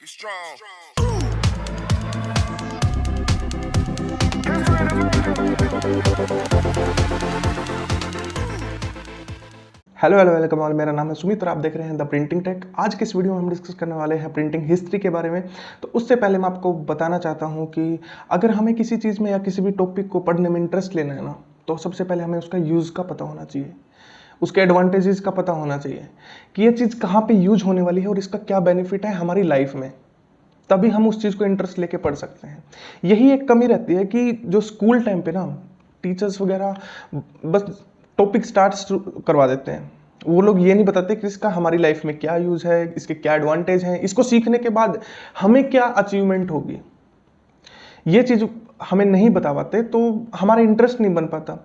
strong. Hello hello welcome all, मेरा नाम है सुमित और आप देख रहे हैं द प्रिंटिंग टेक। आज के इस वीडियो में हम डिस्कस करने वाले हैं प्रिंटिंग हिस्ट्री के बारे में। तो उससे पहले मैं आपको बताना चाहता हूं कि अगर हमें किसी चीज़ में या किसी भी टॉपिक को पढ़ने में इंटरेस्ट लेना है ना, तो सबसे पहले हमें उसका यूज़ का पता होना चाहिए, उसके एडवांटेजेस का पता होना चाहिए कि ये चीज़ कहाँ पर यूज होने वाली है और इसका क्या बेनिफिट है हमारी लाइफ में। तभी हम उस चीज़ को इंटरेस्ट लेके पढ़ सकते हैं। यही एक कमी रहती है कि जो स्कूल टाइम पे ना टीचर्स वगैरह बस टॉपिक स्टार्ट करवा देते हैं। वो लोग ये नहीं बताते कि इसका हमारी लाइफ में क्या यूज़ है, इसके क्या एडवांटेज हैं, इसको सीखने के बाद हमें क्या अचीवमेंट होगी। ये चीज़ हमें नहीं बता पाते तो हमारा इंटरेस्ट नहीं बन पाता,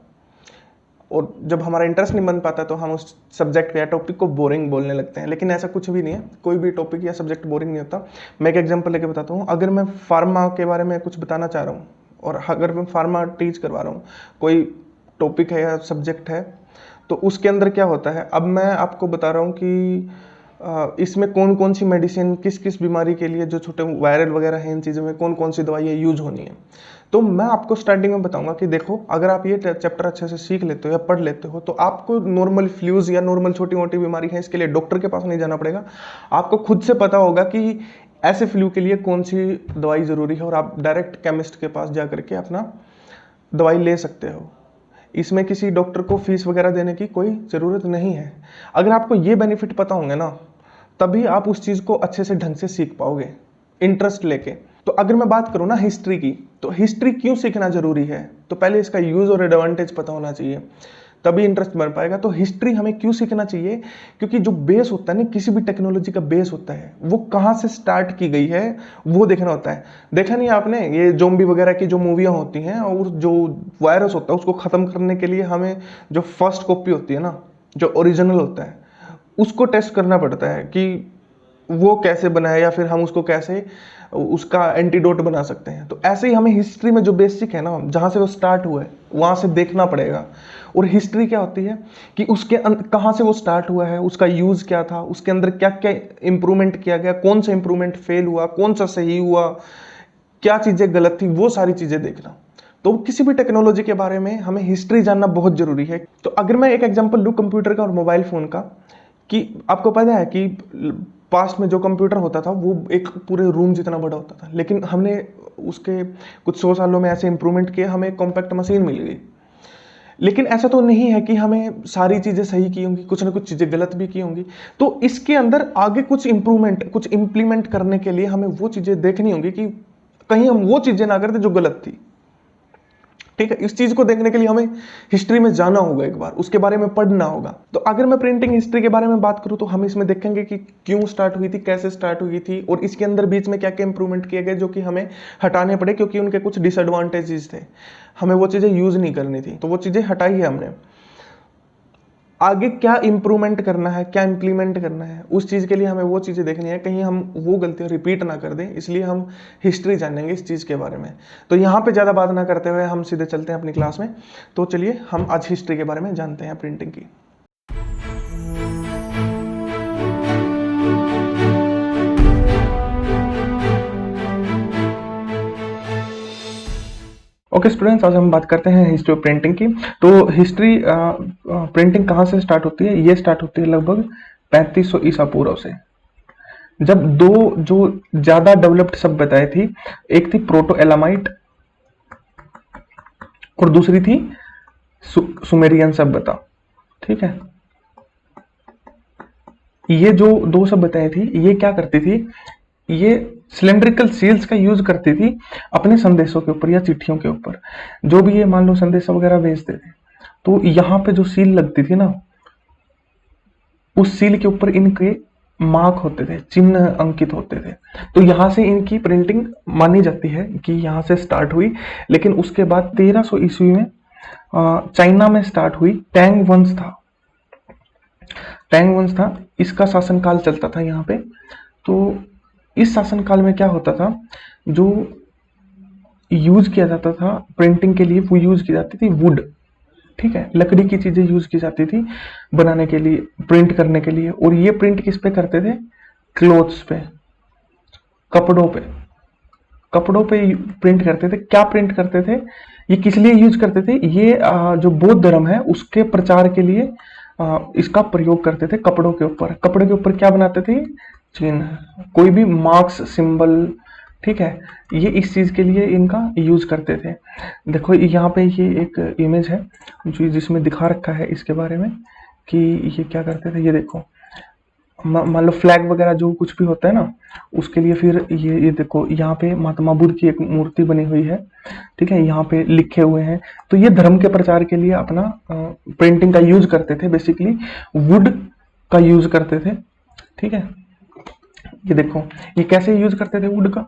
और जब हमारा इंटरेस्ट नहीं बन पाता तो हम उस सब्जेक्ट या टॉपिक को बोरिंग बोलने लगते हैं। लेकिन ऐसा कुछ भी नहीं है, कोई भी टॉपिक या सब्जेक्ट बोरिंग नहीं होता। मैं एक एग्जांपल लेके बताता हूँ। अगर मैं फार्मा के बारे में कुछ बताना चाह रहा हूँ और अगर मैं फार्मा टीच करवा रहा हूँ, कोई टॉपिक है या सब्जेक्ट है, तो उसके अंदर क्या होता है, अब मैं आपको बता रहा हूँ कि इसमें कौन कौन सी मेडिसिन किस किस बीमारी के लिए, जो छोटे वायरल वगैरह हैं, इन चीज़ों में कौन कौन सी दवाइयाँ यूज होनी है। तो मैं आपको स्टार्टिंग में बताऊंगा कि देखो, अगर आप ये चैप्टर अच्छे से सीख लेते हो या पढ़ लेते हो तो आपको नॉर्मल फ्लूज या नॉर्मल छोटी मोटी बीमारी है, इसके लिए डॉक्टर के पास नहीं जाना पड़ेगा। आपको खुद से पता होगा कि ऐसे फ्लू के लिए कौन सी दवाई ज़रूरी है, और आप डायरेक्ट केमिस्ट के पास जा करके अपना दवाई ले सकते हो। इसमें किसी डॉक्टर को फीस वगैरह देने की कोई ज़रूरत नहीं है। अगर आपको ये बेनिफिट पता होंगे ना, तभी आप उस चीज़ को अच्छे से ढंग से सीख पाओगे इंटरेस्ट लेके। तो अगर मैं बात करूँ ना हिस्ट्री की, तो हिस्ट्री क्यों सीखना ज़रूरी है, तो पहले इसका यूज़ और एडवांटेज पता होना चाहिए, तभी इंटरेस्ट बन पाएगा। तो हिस्ट्री हमें क्यों सीखना चाहिए, क्योंकि जो बेस होता है ना, किसी भी टेक्नोलॉजी का बेस होता है, वो कहाँ से स्टार्ट की गई है वो देखना होता है। देखा नहीं आपने ये ज़ॉम्बी वगैरह की जो मूवियाँ होती हैं, और जो वायरस होता है उसको ख़त्म करने के लिए हमें जो फर्स्ट कॉपी होती है ना, जो ओरिजिनल होता है, उसको टेस्ट करना पड़ता है कि वो कैसे बना है, या फिर हम उसको कैसे उसका एंटीडोट बना सकते हैं। तो ऐसे ही हमें हिस्ट्री में जो बेसिक है ना, जहाँ से वो स्टार्ट हुआ है वहाँ से देखना पड़ेगा। और हिस्ट्री क्या होती है कि उसके कहाँ से वो स्टार्ट हुआ है, उसका यूज़ क्या था, उसके अंदर क्या क्या इम्प्रूवमेंट किया गया, कौन सा इम्प्रूवमेंट फेल हुआ, कौन सा सही हुआ, क्या चीज़ें गलत थी, वो सारी चीज़ें देखना। तो किसी भी टेक्नोलॉजी के बारे में हमें हिस्ट्री जानना बहुत ज़रूरी है। तो अगर मैं एक एग्जांपल लूँ कंप्यूटर का और मोबाइल फ़ोन का, कि आपको पता है कि पास्ट में जो कंप्यूटर होता था वो एक पूरे रूम जितना बड़ा होता था, लेकिन हमने उसके कुछ 100 सालों में ऐसे इंप्रूवमेंट किए, हमें कॉम्पैक्ट मशीन मिल गई। लेकिन ऐसा तो नहीं है कि हमें सारी चीज़ें सही की होंगी, कुछ ना कुछ चीज़ें गलत भी की होंगी। तो इसके अंदर आगे कुछ इंप्रूवमेंट, कुछ इम्प्लीमेंट करने के लिए हमें वो चीज़ें देखनी होंगी कि कहीं हम वो चीज़ें ना करते जो गलत थी। ठीक है, इस चीज को देखने के लिए हमें हिस्ट्री में जाना होगा, एक बार उसके बारे में पढ़ना होगा। तो अगर मैं प्रिंटिंग हिस्ट्री के बारे में बात करूं तो हम इसमें देखेंगे कि क्यों स्टार्ट हुई थी, कैसे स्टार्ट हुई थी, और इसके अंदर बीच में क्या क्या इंप्रूवमेंट किए गए जो कि हमें हटाने पड़े क्योंकि उनके कुछ डिसएडवांटेजेस थे, हमें वो चीजें यूज नहीं करनी थी, तो वो चीजें हटाई है हमने। आगे क्या इंप्रूवमेंट करना है, क्या इंप्लीमेंट करना है, उस चीज़ के लिए हमें वो चीज़ें देखनी है, कहीं हम वो गलतियाँ रिपीट ना कर दें, इसलिए हम हिस्ट्री जानेंगे इस चीज़ के बारे में। तो यहाँ पे ज़्यादा बात ना करते हुए हम सीधे चलते हैं अपनी क्लास में। तो चलिए हम आज हिस्ट्री के बारे में जानते हैं प्रिंटिंग की। ओके स्टूडेंट्स, आज हम बात करते हैं हिस्ट्री ऑफ प्रिंटिंग की। तो हिस्ट्री प्रिंटिंग कहाँ से स्टार्ट होती है, ये स्टार्ट होती है लगभग 3500 ईसा पूर्व से, जब दो जो ज्यादा डेवलप्ड सभ्यताएं थी, एक थी प्रोटो एलामाइट और दूसरी थी सुमेरियन सभ्यता। ठीक है, ये जो दो सभ्यताएं थी, ये क्या करती थी, ये सिलेंड्रिकल सील्स का यूज करती थी अपने संदेशों के ऊपर या चिट्ठियों के ऊपर। जो भी ये मान लो संदेश वगैरह भेजते थे, तो यहाँ पे जो सील लगती थी ना, उस सील के ऊपर इनके मार्क होते थे, चिन्ह अंकित होते थे। तो यहाँ से इनकी प्रिंटिंग मानी जाती है कि यहाँ से स्टार्ट हुई। लेकिन उसके बाद 1300 ईस्वी में चाइना में स्टार्ट हुई। टैंग वंश था, इसका शासनकाल चलता था यहाँ पे। तो इस शासनकाल में क्या होता था, जो यूज किया जाता था प्रिंटिंग के लिए, वो यूज की जाती थी वुड। ठीक है, लकड़ी की चीजें यूज की जाती थी बनाने के लिए, प्रिंट करने के लिए। और ये प्रिंट किस पे करते थे, क्लोथ्स पे। कपड़ों पे, कपड़ों पे प्रिंट करते थे। क्या प्रिंट करते थे, ये किस लिए यूज करते थे, ये जो बौद्ध धर्म है उसके प्रचार के लिए इसका प्रयोग करते थे कपड़ों के ऊपर। कपड़े के ऊपर क्या बनाते थे, चिन्ह, कोई भी मार्क्स, सिंबल, ठीक है, ये इस चीज के लिए इनका यूज करते थे। देखो यहाँ पे ये एक इमेज है जो जिसमें दिखा रखा है इसके बारे में कि ये क्या करते थे। ये देखो, मान लो फ्लैग वगैरह जो कुछ भी होता है ना, उसके लिए फिर ये देखो यहाँ पे महात्मा बुद्ध की एक मूर्ति बनी हुई है, ठीक है, यहाँ पे लिखे हुए हैं। तो ये धर्म के प्रचार के लिए अपना प्रिंटिंग का यूज करते थे, बेसिकली वुड का यूज करते थे, ठीक है। ये देखो ये कैसे यूज करते थे वुड का,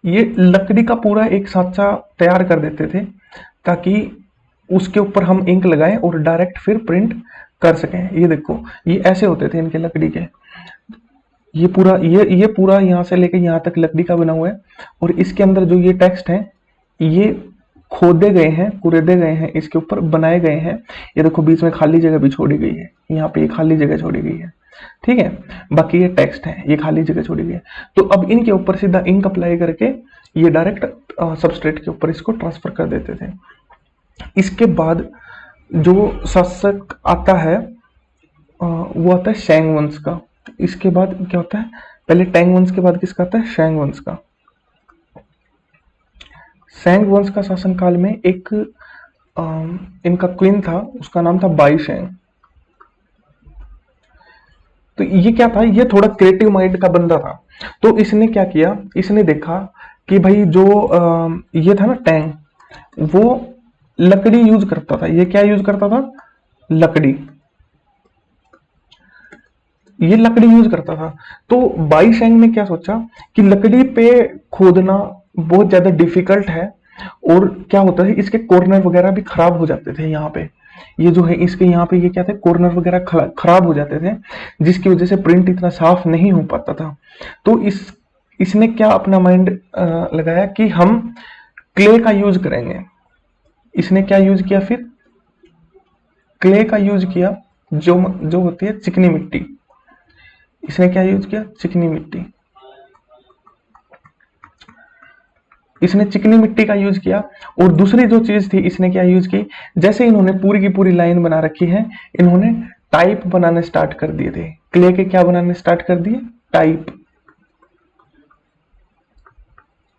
ये लकड़ी का पूरा एक सांचा तैयार कर देते थे ताकि उसके ऊपर हम इंक लगाएं और डायरेक्ट फिर प्रिंट कर सकें। ये देखो ये ऐसे होते थे इनके लकड़ी के, ये पूरा यहाँ से लेके यहाँ तक लकड़ी का बना हुआ है। और इसके अंदर जो ये टेक्स्ट है ये खोदे गए हैं, कुरेदे गए हैं, इसके ऊपर बनाए गए हैं। ये देखो बीच में खाली जगह भी छोड़ी गई है, यहाँ पे ये खाली जगह छोड़ी गई है, ठीक है। बाकी ये टेक्स्ट है, ये खाली जगह छोड़ी गई है। तो अब इनके ऊपर सीधा इंक अप्लाई करके ये डायरेक्ट सबस्ट्रेट के ऊपर इसको ट्रांसफर कर देते थे। इसके बाद जो शासक आता है वो आता है शैंग वंश का। इसके बाद क्या होता है, पहले टैंग वंश के बाद किसका आता है, शैंग वंश का। शैंग वंश का शासनकाल में एक इनका क्वीन था, उसका नाम था बाई शैंग। तो ये क्या था, ये थोड़ा क्रिएटिव माइंड का बंदा था। तो इसने क्या किया, इसने देखा कि भाई जो ये था ना टैंग, वो लकड़ी यूज करता था। ये क्या यूज करता था, लकड़ी, ये लकड़ी यूज करता था। तो बाई शेंग ने क्या सोचा कि लकड़ी पे खोदना बहुत ज्यादा डिफिकल्ट है और क्या होता है इसके कॉर्नर वगैरह भी खराब हो जाते थे। यहाँ पे ये जो है इसके यहाँ पे ये क्या थे, कॉर्नर वगैरह खराब हो जाते थे, जिसकी वजह से प्रिंट इतना साफ नहीं हो पाता था। तो इसने क्या अपना माइंड लगाया कि हम क्ले का यूज करेंगे। इसने क्या यूज किया, फिर क्ले का यूज किया, जो होती है चिकनी मिट्टी। इसने क्या यूज किया, चिकनी मिट्टी। इसने चिकनी मिट्टी का यूज किया। और दूसरी जो चीज थी इसने क्या यूज की, जैसे इन्होंने पूरी की पूरी लाइन बना रखी है, इन्होंने टाइप बनाने स्टार्ट कर दिए थे। क्ले के क्या बनाने स्टार्ट कर दिए, टाइप।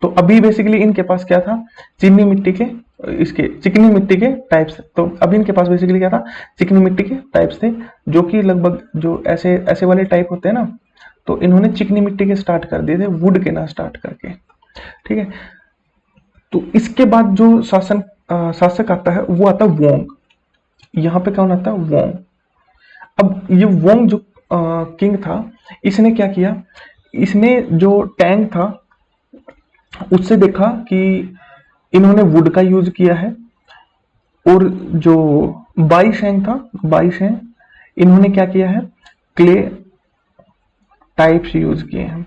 तो अभी बेसिकली इनके पास क्या था, चीनी मिट्टी के, इसके चिकनी मिट्टी के टाइप्स। तो अभी इनके पास बेसिकली क्या था, चिकनी मिट्टी के टाइप्स थे, जो कि लगभग जो ऐसे ऐसे वाले टाइप होते हैं ना, तो इन्होंने चिकनी मिट्टी के स्टार्ट कर दिए थे, वुड के ना स्टार्ट करके, ठीक है। तो इसके बाद जो शासक आता है वो आता है वोंग। यहाँ पे कौन आता है, वोंग। अब ये वोंग जो किंग था, इसने क्या किया, इसने जो टैंक था उससे देखा कि इन्होंने वुड का यूज किया है, और जो बाई शेंग था, बाई शेंग, इन्होंने क्या किया है, क्ले टाइप्स यूज किए हैं।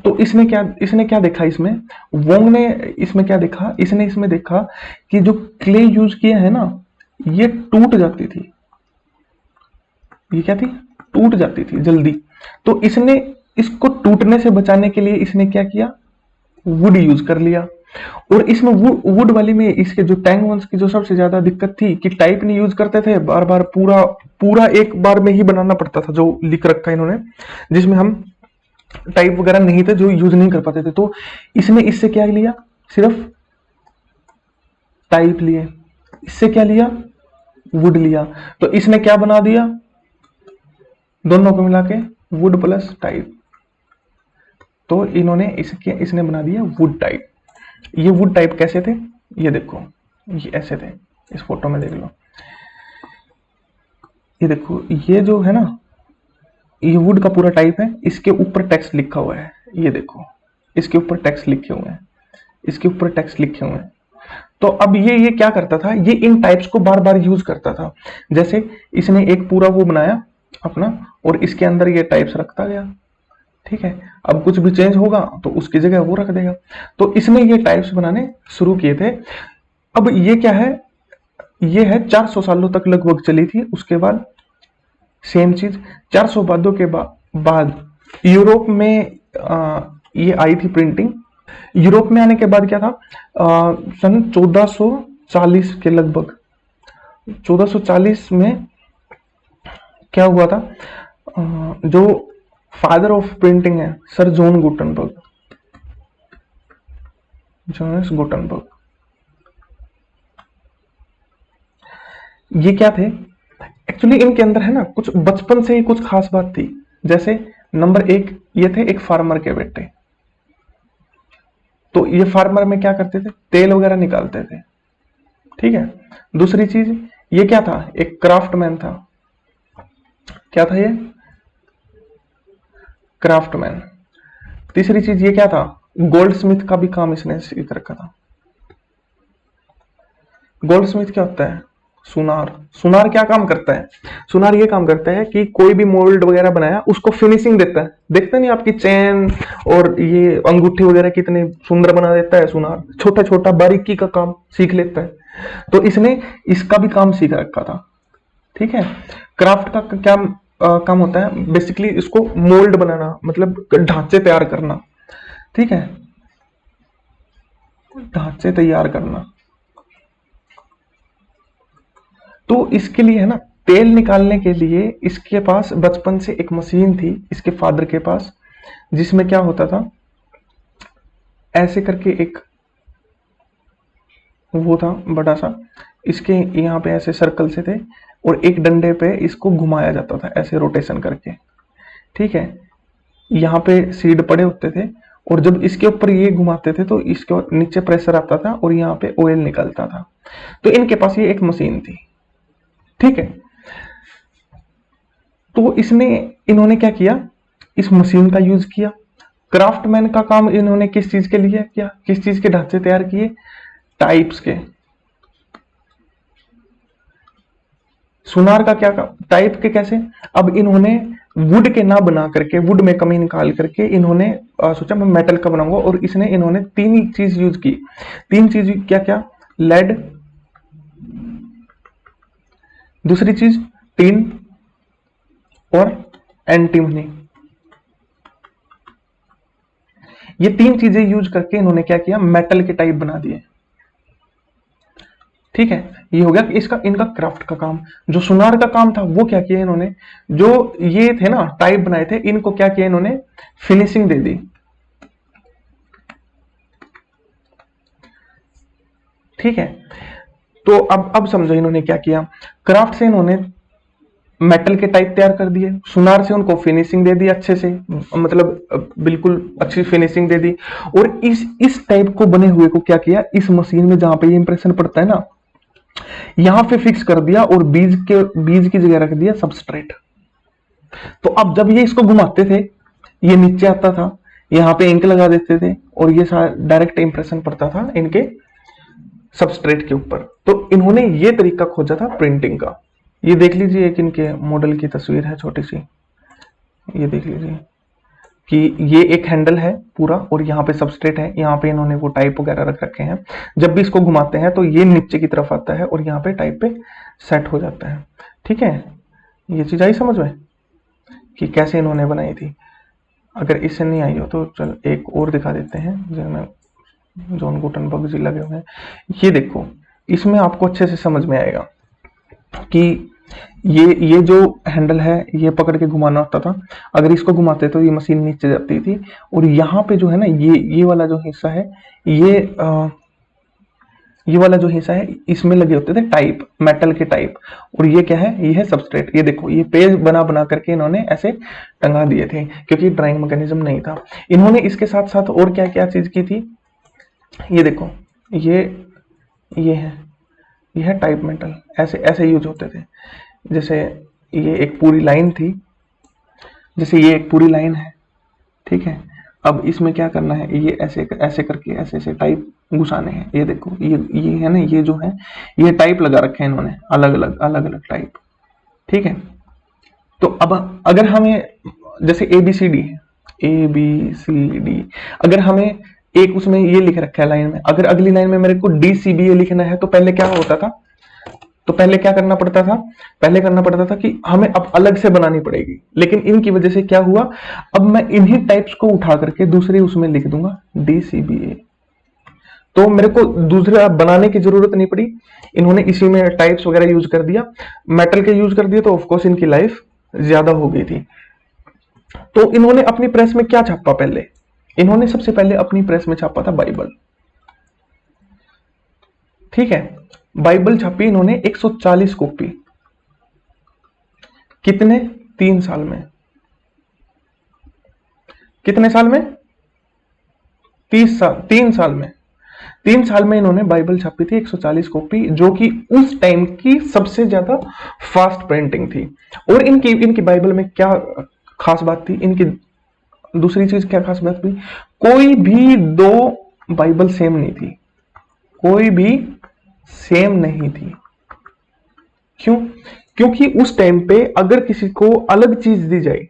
तो इसने क्या देखा, इसमें वोंग ने इसमें क्या देखा, इसने इसमें देखा कि जो क्ले यूज किया है ना, ये टूट जाती थी। ये क्या थी, टूट जाती थी जल्दी। तो इसने इसको टूटने से बचाने के लिए इसने क्या किया, वुड यूज कर लिया। और इसमें वुड वाली में इसके जो टैंग वंश की जो सबसे ज्यादा दिक्कत थी कि टाइप नहीं यूज करते थे, बार बार पूरा एक बार में ही बनाना पड़ता था, जो लिख रखा है इन्होंने, जिसमें हम टाइप वगैरह नहीं थे जो यूज नहीं कर पाते थे। तो इसने इससे क्या लिया, सिर्फ टाइप लिए, इससे क्या लिया, वुड लिया। तो इसने क्या बना दिया, दोनों को मिला के वुड प्लस टाइप। तो इन्होंने इसने बना दिया वुड टाइप। ये वुड टाइप कैसे थे, ये देखो, ये ऐसे थे, इस फोटो में देख लो। ये देखो, ये जो है ना, ये वुड का पूरा टाइप है, इसके ऊपर टेक्स्ट लिखा हुआ है। ये देखो, इसके ऊपर टेक्स्ट लिखे हुए हैं, इसके ऊपर टेक्स्ट लिखे हुए हैं। तो अब ये क्या करता था, ये इन टाइप्स को बार बार यूज करता था। जैसे इसने एक पूरा वो बनाया अपना, और इसके अंदर ये टाइप्स रखता गया, ठीक है। अब कुछ भी चेंज होगा तो उसकी जगह वो रख देगा। तो इसने ये टाइप्स बनाने शुरू किए थे। अब ये क्या है, ये है 400 सालों तक लगभग चली थी। उसके बाद सेम चीज 400 के बाद यूरोप में ये आई थी प्रिंटिंग। यूरोप में आने के बाद क्या था, सन 1440 के लगभग, 1440 में क्या हुआ था, जो फादर ऑफ प्रिंटिंग है sir John Gutenberg, Jonas Gutenberg, ये क्या थे एक्चुअली, इनके अंदर है ना कुछ बचपन से ही कुछ खास बात थी। जैसे नंबर 1, ये थे एक फार्मर के बेटे। तो ये फार्मर में क्या करते थे, तेल वगैरह निकालते थे, ठीक है। दूसरी चीज, ये क्या था, एक क्राफ्टमैन था। क्या था ये, क्राफ्टमैन। तीसरी चीज ये क्या था, गोल्ड स्मिथ का भी काम इसने सीख रखा था। गोल्ड स्मिथ क्या होता है, सुनार। सुनार क्या काम करता है, सुनार ये काम करता है कि कोई भी मोल्ड वगैरह बनाया उसको फिनिशिंग देता है। देखते नहीं आपकी चेन और ये अंगूठी वगैरह कितने सुंदर बना देता है सुनार, छोटा छोटा बारीकी का काम सीख लेता है। तो इसने इसका भी काम सीख रखा था, ठीक है। क्राफ्ट का क्या काम होता है, बेसिकली इसको मोल्ड बनाना, मतलब ढांचे तैयार करना, ठीक है, ढांचे तैयार करना। तो इसके लिए है ना, तेल निकालने के लिए इसके पास बचपन से एक मशीन थी इसके फादर के पास, जिसमें क्या होता था, ऐसे करके एक वो था बड़ा सा, इसके यहाँ पे ऐसे सर्कल से थे और एक डंडे पे इसको घुमाया जाता था ऐसे रोटेशन करके, ठीक है। यहाँ पे सीड पड़े होते थे और जब इसके ऊपर ये घुमाते थे तो इसके नीचे प्रेशर आता था और यहाँ पे ऑयल निकलता था। तो इनके पास ये एक मशीन थी, ठीक है। तो इन्होंने क्या किया, इस मशीन का यूज किया। क्राफ्टमैन का काम इन्होंने किस चीज के लिए किया, किस चीज के ढांचे तैयार किए, टाइप्स के। सुनार का क्या काम, टाइप के कैसे, अब इन्होंने वुड के ना बना करके, वुड में कमी निकाल करके इन्होंने सोचा मैं मेटल का बनाऊंगा, और इन्होंने 3 चीज यूज की। 3 चीज क्या क्या, लेड, दूसरी चीज टिन और एंटीमनी। ये 3 चीजें यूज करके इन्होंने क्या किया, मेटल के टाइप बना दिए, ठीक है। ये हो गया इसका, इनका क्राफ्ट का काम। जो सुनार का काम था वो क्या किया इन्होंने, जो ये थे ना टाइप बनाए थे, इनको क्या किया इन्होंने, फिनिशिंग दे दी, ठीक है। तो अब समझो इन्होंने क्या किया, क्राफ्ट से इन्होंने मेटल के टाइप तैयार कर दिए, सुनार से उनको फिनिशिंग दे दी अच्छे से, मतलब बिल्कुल अच्छी फिनिशिंग दे दी, और इस टाइप को बने हुए को क्या किया, इस मशीन में जहां पे ये इंप्रेशन पड़ता है ना, यहां पे फिक्स कर दिया और बीज की जगह रख दिया सबस्ट्रेट। तो अब जब ये इसको घुमाते थे, ये नीचे आता था, यहाँ पे इंक लगा देते थे और ये डायरेक्ट इंप्रेशन पड़ता था इनके सबस्ट्रेट के ऊपर। तो इन्होंने ये तरीका खोजा था प्रिंटिंग का। ये देख लीजिए, एक इनके मॉडल की तस्वीर है छोटी सी, ये देख लीजिए कि ये एक हैंडल है पूरा और यहाँ पे सबस्ट्रेट है, यहाँ पे इन्होंने वो टाइप वगैरह रख रखे हैं। जब भी इसको घुमाते हैं तो ये नीचे की तरफ आता है और यहाँ पे टाइप पे सेट हो जाता है, ठीक है। ये चीज आई समझ में कि कैसे इन्होंने बनाई थी। अगर इससे नहीं आई हो तो चल एक और दिखा देते हैं, जिसमें जॉन गुटनबर्ग जी लगे हुए हैं। ये देखो, इसमें आपको अच्छे से समझ में आएगा कि ये जो हैंडल है ये पकड़ के घुमाना होता था। अगर इसको घुमाते तो ये मशीन नीचे जाती थी, और यहाँ पे जो है ना, ये वाला जो हिस्सा है, ये वाला जो हिस्सा है, इसमें लगे होते थे टाइप, मेटल के टाइप। और ये क्या है, ये है सबस्ट्रेट। ये देखो, ये पेज बना करके इन्होंने ऐसे टंगा दिए थे, क्योंकि ड्राइंग मैकेनिज्म नहीं था। इन्होंने इसके साथ साथ और क्या क्या चीज की थी, ये देखो, ये है टाइप मेटल, ऐसे यूज होते थे। जैसे ये एक पूरी लाइन थी, जैसे ये एक पूरी लाइन है, ठीक है। अब इसमें क्या करना है, ये ऐसे करके ऐसे टाइप घुसाने हैं। ये देखो, ये है ना, ये जो है ये टाइप लगा रखे हैं इन्होंने, अलग अलग टाइप, ठीक है। तो अब अगर हमें जैसे ABCD है, ABCD, अगर हमें एक उसमें ये लिख रखा है लाइन में, अगर अगली लाइन में मेरे को DCBA लिखना है, तो पहले क्या होता था, तो पहले क्या करना पड़ता था, पहले करना पड़ता था कि हमें अब अलग से बनानी पड़ेगी, लेकिन इनकी वजह से क्या हुआ, अब मैं इन्हीं टाइप्स को उठा करके दूसरी उसमें लिख दूंगा DCBA, तो मेरे को दूसरा बनाने की जरूरत नहीं पड़ी। इन्होंने इसी में टाइप्स वगैरह यूज कर दिया, मेटल के यूज कर दिया, तो ऑफकोर्स इनकी लाइफ ज्यादा हो गई थी। तो इन्होंने अपनी प्रेस में क्या छापा, पहले इन्होंने सबसे पहले अपनी प्रेस में छापा था बाइबल। ठीक है, बाइबल छापी इन्होंने 140 कॉपी, कितने, 3 साल में। कितने साल में, 30 साल, 3 साल में। 3 साल में इन्होंने बाइबल छापी थी 140 कॉपी, जो कि उस टाइम की सबसे ज्यादा फास्ट प्रिंटिंग थी। और इनकी इनकी बाइबल में क्या खास बात थी, इनकी दूसरी चीज क्या खास बात थी, कोई भी दो बाइबल सेम नहीं थी, कोई भी सेम नहीं थी। क्यों, क्योंकि उस टाइम पे अगर किसी को अलग चीज दी जाए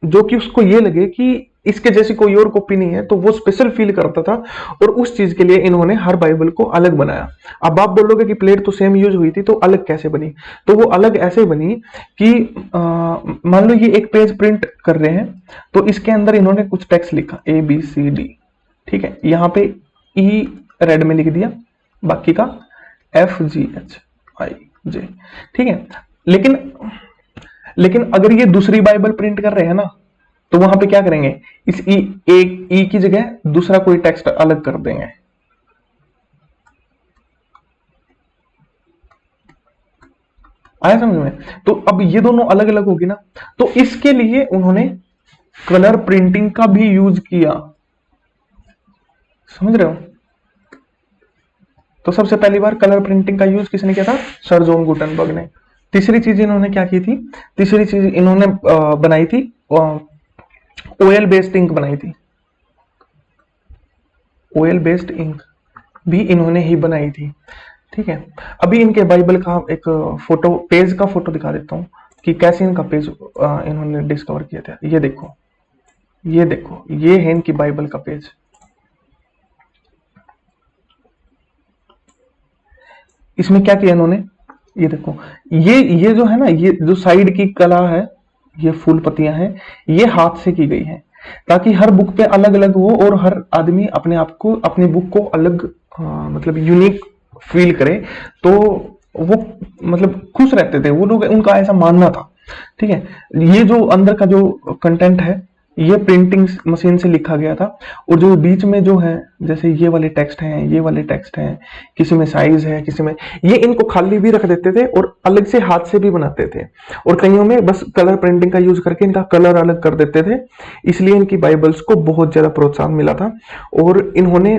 जो कि उसको ये लगे कि इसके जैसी कोई और कॉपी नहीं है, तो वो स्पेशल फील करता था, और उस चीज के लिए इन्होंने हर बाइबल को अलग बनाया। अब आप बोलोगे कि प्लेट तो सेम यूज हुई थी, तो अलग कैसे बनी, तो वो अलग ऐसे बनी कि मान लो ये एक पेज प्रिंट कर रहे हैं, तो इसके अंदर इन्होंने कुछ टेक्स्ट लिखा ABCD, ठीक है, यहाँ पे E रेड में लिख दिया, बाकी का FGHIJ, ठीक है। लेकिन लेकिन अगर ये दूसरी बाइबल प्रिंट कर रहे हैं ना, तो वहां पे क्या करेंगे, इस एक ई की जगह दूसरा कोई टेक्स्ट अलग कर देंगे। आया समझ में, तो अब ये दोनों अलग अलग होगी ना, तो इसके लिए उन्होंने कलर प्रिंटिंग का भी यूज किया, समझ रहे हो। तो सबसे पहली बार कलर प्रिंटिंग का यूज किसने किया था, सर जॉन गुटनबर्ग ने। तीसरी चीज इन्होंने क्या की थी, तीसरी चीज इन्होंने बनाई थी, ऑयल बेस्ड इंक बनाई थी, ऑयल बेस्ड इंक भी इन्होंने ही बनाई थी। ठीक है, अभी इनके बाइबल का एक फोटो, पेज का फोटो दिखा देता हूं कि कैसे इनका पेज इन्होंने डिस्कवर किया था। ये देखो, ये देखो, ये है इनकी बाइबल का पेज। इसमें क्या किया इन्होंने, ये देखो, ये जो है ना, ये जो साइड की कला है, ये फूल पत्तियां हैं, ये हाथ से की गई है, ताकि हर बुक पे अलग अलग हो और हर आदमी अपने आप को, अपनी बुक को अलग मतलब यूनिक फील करे, तो वो मतलब खुश रहते थे वो लोग, उनका ऐसा मानना था। ठीक है, ये जो अंदर का जो कंटेंट है, ये प्रिंटिंग मशीन से लिखा गया था, और जो बीच में जो है, जैसे ये वाले टेक्स्ट हैं, ये वाले टेक्स्ट हैं, किसी में साइज है, किसी में, ये इनको खाली भी रख देते थे और अलग से हाथ से भी बनाते थे, और कईयों में बस कलर प्रिंटिंग का यूज करके इनका कलर अलग कर देते थे। इसलिए इनकी बाइबल्स को बहुत ज्यादा प्रोत्साहन मिला था। और इन्होंने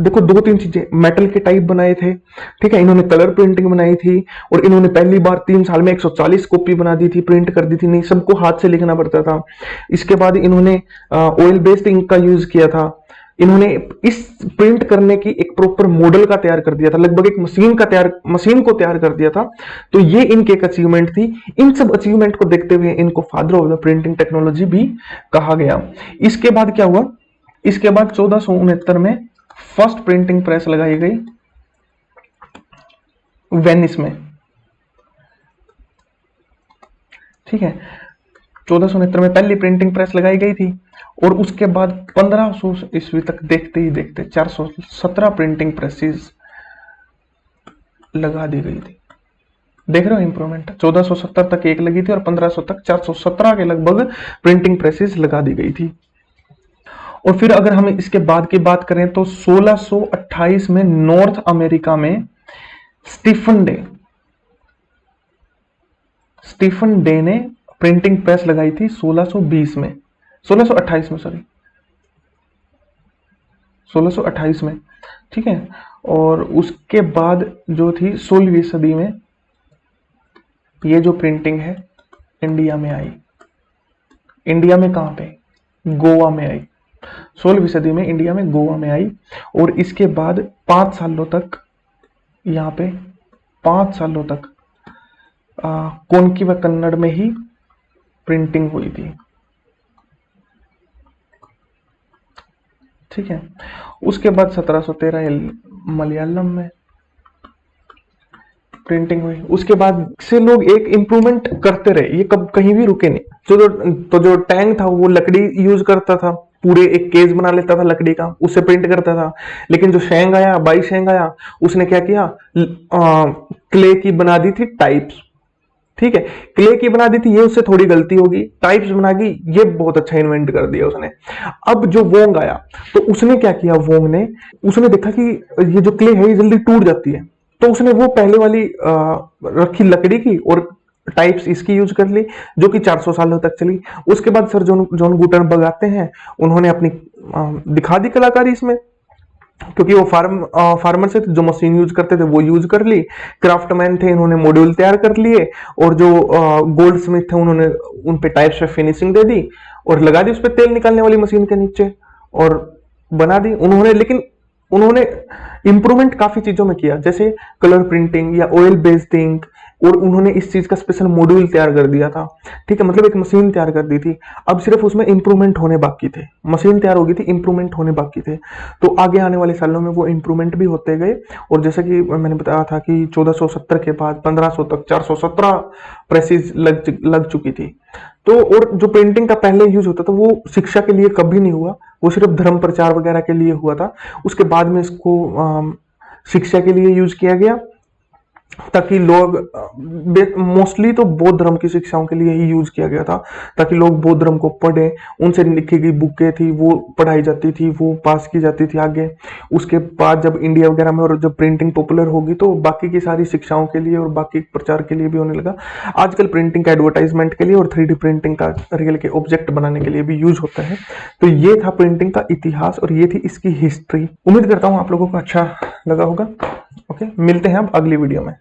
देखो 2-3 चीजें, मेटल के टाइप बनाए थे, ठीक है, इन्होंने कलर प्रिंटिंग बनाई थी, और इन्होंने पहली बार 3 साल में 140 कॉपी बना दी थी, प्रिंट कर दी थी, नहीं सबको हाथ से लिखना पड़ता था। इसके बाद इन्होंने ऑयल बेस्ड इंक का यूज किया था। इन्होंने इस प्रिंट करने की एक प्रॉपर मॉडल का तैयार कर दिया था, लगभग एक मशीन को तैयार कर दिया था। तो ये इनकी एक अचीवमेंट थी। इन सब अचीवमेंट को देखते हुए इनको father of the printing technology भी कहा गया। इसके बाद क्या हुआ, इसके बाद 1469 में फर्स्ट प्रिंटिंग प्रेस लगाई गई वेनिस में। ठीक है, 1469 में पहली प्रिंटिंग प्रेस लगाई गई थी, और उसके बाद 1500 ईस्वी तक देखते ही देखते 417 प्रिंटिंग प्रेसेस लगा दी गई थी। देख रहे हो इंप्रूवमेंट, 1470 तक एक लगी थी और 1500 तक 417 के लगभग प्रिंटिंग प्रेसेस लगा दी गई थी। और फिर अगर हम इसके बाद की बात करें तो 1628 में नॉर्थ अमेरिका में स्टीफन डे ने प्रिंटिंग प्रेस लगाई थी 1620 में, 1628 में, सॉरी 1628 में। ठीक है, और उसके बाद जो थी 16वीं सदी में ये जो प्रिंटिंग है इंडिया में आई। इंडिया में कहां पे, गोवा में आई। 16वीं सदी में इंडिया में गोवा में आई, और इसके बाद 5 सालों तक यहाँ पे 5 सालों तक कोनकी व कन्नड़ में ही प्रिंटिंग हुई थी। ठीक है, उसके बाद 1713 मलयालम में, प्रिंटिंग हुई, उसके बाद से लोग एक इम्प्रूवमेंट करते रहे, ये कब कहीं भी रुके नहीं। तो जो टैंक था वो लकड़ी यूज करता था, पूरे एक केस बना लेता था लकड़ी का, उससे प्रिंट करता था। लेकिन जो शेंग आया, बाई शेंग आया, उसने क्या किया, क्ले की बना दी थी टाइप्स। ठीक है, क्ले की बना दी थी, ये उससे थोड़ी गलती होगी, टाइप्स बना दी, ये बहुत अच्छा इन्वेंट कर दिया उसने। अब जो वोंग आया, तो उसने क्या किया, वोंग ने उसने देखा कि ये जो क्ले है ये जल्दी टूट जाती है, तो उसने वो पहले वाली रखी लकड़ी की और टाइप्स इसकी यूज कर ली, जो कि 400 सालों तक चली। उसके बाद सर जॉन जॉन गुटेनबर्ग आते हैं, उन्होंने अपनी दिखा दी कलाकारी इसमें, क्योंकि वो फार्मर से जो मशीन यूज करते थे वो यूज कर ली, क्राफ्टमैन थे, इन्होंने मॉड्यूल तैयार कर लिए, और जो गोल्ड स्मिथ थे उन्होंने उन पे टाइप्स पे फिनिशिंग दे दी और लगा दी उस पे तेल निकालने वाली मशीन के नीचे, और बना दी उन्होंने। लेकिन उन्होंने इंप्रूवमेंट काफी चीजों में किया, जैसे कलर प्रिंटिंग या ऑयल बेस्ड इंक, और उन्होंने इस चीज का स्पेशल मॉड्यूल तैयार कर दिया था। ठीक है, मतलब एक मशीन तैयार कर दी थी, अब सिर्फ उसमें इंप्रूवमेंट होने बाकी थे। मशीन तैयार हो गई थी, इंप्रूवमेंट होने बाकी थे। तो आगे आने वाले सालों में वो इंप्रूवमेंट भी होते गए, और जैसा कि मैंने बताया था कि 1470 के बाद 1500 तक 417 प्रेसेस लग चुकी थी। तो और जो पेंटिंग का पहले यूज होता था वो शिक्षा के लिए कभी नहीं हुआ, वो सिर्फ धर्म प्रचार वगैरह के लिए हुआ था। उसके बाद में इसको शिक्षा के लिए यूज किया गया, ताकि लोग, मोस्टली तो बौद्ध धर्म की शिक्षाओं के लिए ही यूज किया गया था, ताकि लोग बौद्ध धर्म को पढ़े, उनसे लिखी गई बुकें थी वो पढ़ाई जाती थी, वो पास की जाती थी आगे। उसके बाद जब इंडिया वगैरह में और जब प्रिंटिंग पॉपुलर होगी तो बाकी की सारी शिक्षाओं के लिए और बाकी प्रचार के लिए भी होने लगा। आजकल प्रिंटिंग का एडवर्टाइजमेंट के लिए और 3D प्रिंटिंग का रियल के ऑब्जेक्ट बनाने के लिए भी यूज होता है। तो ये था प्रिंटिंग का इतिहास और ये थी इसकी हिस्ट्री। उम्मीद करता हूँ आप लोगों को अच्छा लगा होगा। ओके, मिलते हैं अब अगली वीडियो में।